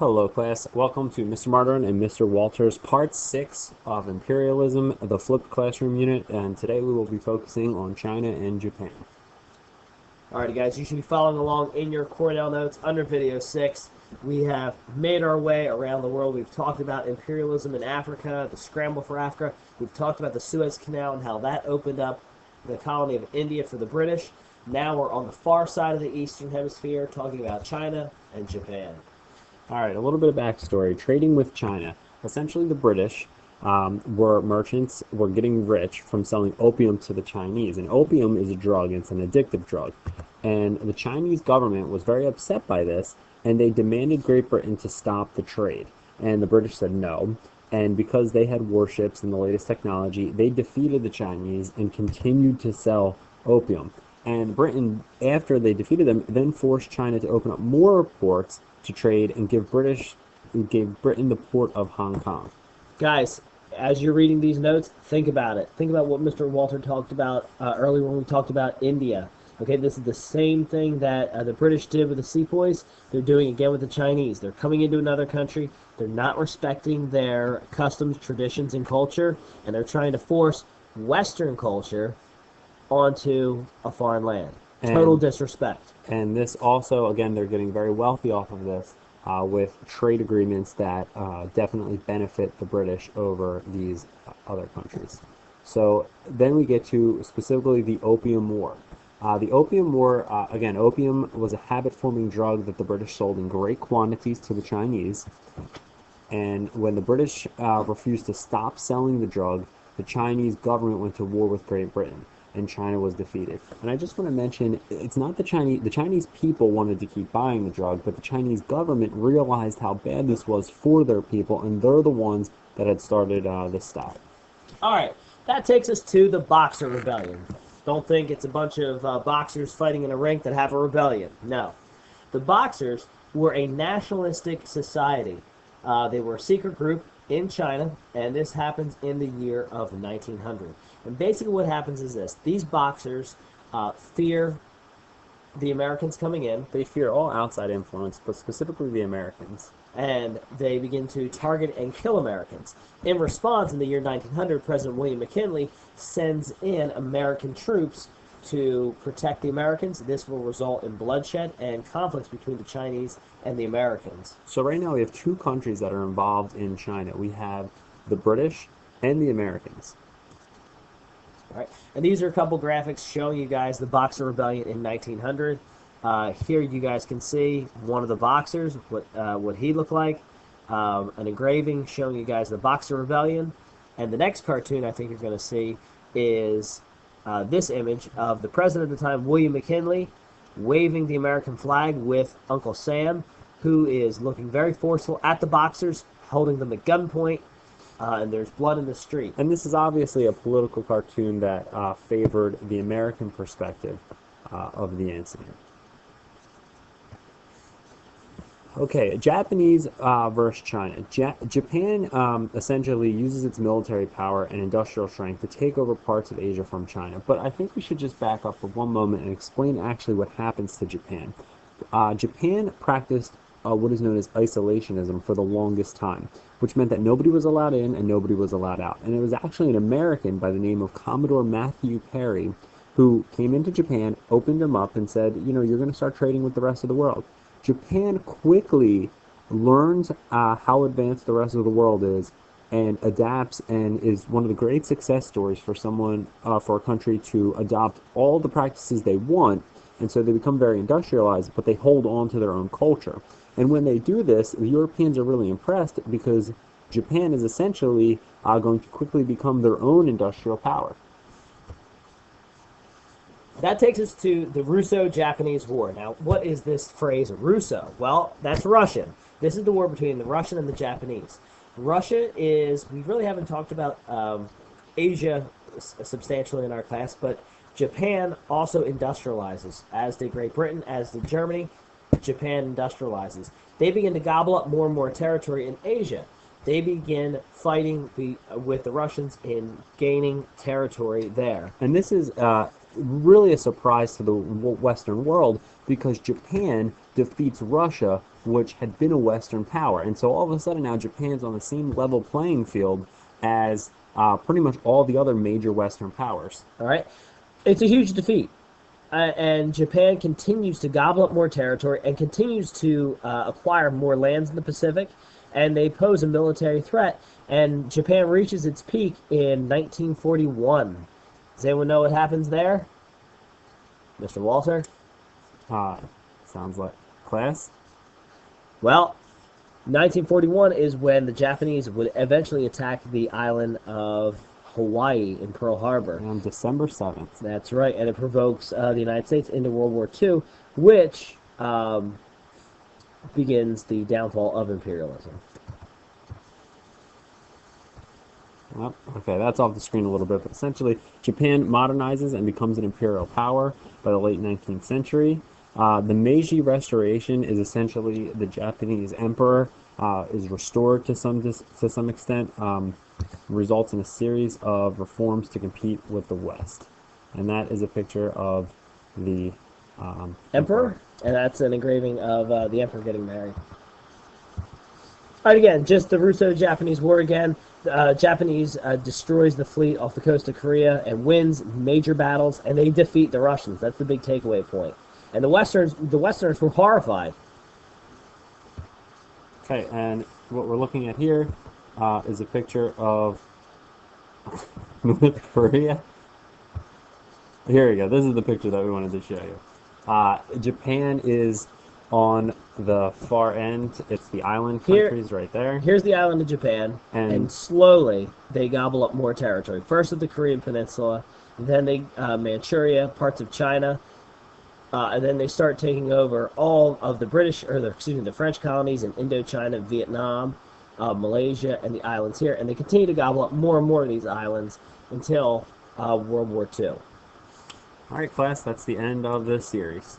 Hello class, welcome to Mr. Martin and Mr. Walters part 6 of Imperialism, the flipped classroom unit, and today we will be focusing on China and Japan. Alrighty guys, you should be following along in your Cornell notes under video 6. We have made our way around the world. We've talked about imperialism in Africa, the scramble for Africa. We've talked about the Suez Canal and how that opened up the colony of India for the British. Now we're on the far side of the Eastern Hemisphere talking about China and Japan. Alright, a little bit of backstory. Trading with China. Essentially the British were merchants, were getting rich from selling opium to the Chinese. And opium is a drug, it's an addictive drug. And the Chinese government was very upset by this, and they demanded Great Britain to stop the trade. And the British said no. And because they had warships and the latest technology, they defeated the Chinese and continued to sell opium. And Britain, after they defeated them, then forced China to open up more ports to trade and gave Britain the port of Hong Kong. Guys, as you're reading these notes, think about it. Think about what Mr. Walter talked about earlier when we talked about India. Okay, this is the same thing that the British did with the sepoys. They're doing again with the Chinese. They're coming into another country. They're not respecting their customs, traditions, and culture, and they're trying to force Western culture onto a foreign land. Total disrespect. And this also, again, they're getting very wealthy off of this with trade agreements that definitely benefit the British over these other countries. So then we get to specifically the Opium War. The Opium War, again, opium was a habit-forming drug that the British sold in great quantities to the Chinese. And when the British refused to stop selling the drug, the Chinese government went to war with Great Britain, and China was defeated. And I just want to mention, it's not the Chinese people wanted to keep buying the drug, but the Chinese government realized how bad this was for their people, and they're the ones that had started this stuff. All right, that takes us to the Boxer Rebellion. Don't think it's a bunch of boxers fighting in a ring that have a rebellion. No. The Boxers were a nationalistic society. They were a secret group in China, and this happens in the year of 1900. And basically what happens is this. These Boxers fear the Americans coming in. They fear all outside influence, but specifically the Americans. And they begin to target and kill Americans. In response, in the year 1900, President William McKinley sends in American troops to protect the Americans. This will result in bloodshed and conflicts between the Chinese and the Americans. So right now we have two countries that are involved in China. We have the British and the Americans. All right, and these are a couple graphics showing you guys the Boxer Rebellion in 1900. Here you guys can see one of the Boxers, what he looked like, an engraving showing you guys the Boxer Rebellion, and the next cartoon I think you're going to see is this image of the president at the time, William McKinley, waving the American flag with Uncle Sam, who is looking very forceful at the Boxers, holding them at gunpoint, and there's blood in the street. And this is obviously a political cartoon that favored the American perspective of the incident. Okay, Japanese versus China. Japan essentially uses its military power and industrial strength to take over parts of Asia from China. But I think we should just back up for one moment and explain actually what happens to Japan. Japan practiced what is known as isolationism for the longest time, which meant that nobody was allowed in and nobody was allowed out. And it was actually an American by the name of Commodore Matthew Perry who came into Japan, opened them up, and said, you know, you're going to start trading with the rest of the world. Japan quickly learns how advanced the rest of the world is and adapts, and is one of the great success stories for someone, for a country to adopt all the practices they want, and so they become very industrialized, but they hold on to their own culture. And when they do this, the Europeans are really impressed because Japan is essentially going to quickly become their own industrial power. That takes us to the Russo-Japanese War. Now, what is this phrase, Russo? Well, that's Russian. This is the war between the Russian and the Japanese. Russia is, we really haven't talked about Asia substantially in our class, but Japan also industrializes, as did Great Britain, as did Germany. Japan industrializes. They begin to gobble up more and more territory in Asia. They begin fighting with the Russians in gaining territory there. And this is really a surprise to the Western world because Japan defeats Russia which had been a Western power. And so all of a sudden now Japan's on the same level playing field as pretty much all the other major Western powers. All right, it's a huge defeat. And Japan continues to gobble up more territory and continues to acquire more lands in the Pacific, and they pose a military threat. And Japan reaches its peak in 1941. Does anyone know what happens there? Mr. Walter? Sounds like class. Well, 1941 is when the Japanese would eventually attack the island of Hawaii in Pearl Harbor. On December 7th. That's right, and it provokes the United States into World War II, which begins the downfall of imperialism. Well, okay, that's off the screen a little bit, but essentially Japan modernizes and becomes an imperial power by the late 19th century. The Meiji Restoration is essentially the Japanese emperor is restored to some extent, results in a series of reforms to compete with the West, and that is a picture of the Emperor, and that's an engraving of the emperor getting married. All right, again, just the Russo-Japanese War again. Japanese destroys the fleet off the coast of Korea and wins major battles, and they defeat the Russians. That's the big takeaway point. And the Westerners were horrified. Okay, and what we're looking at here is a picture of North Korea. Here we go. This is the picture that we wanted to show you. Japan is on the far end. It's the island countries right there. Here's the island of Japan, and slowly they gobble up more territory. First with the Korean Peninsula, then they Manchuria, parts of China, and then they start taking over all of the the French colonies in Indochina, Vietnam, Malaysia, and the islands here. And they continue to gobble up more and more of these islands until World War II. All right, class, that's the end of this series.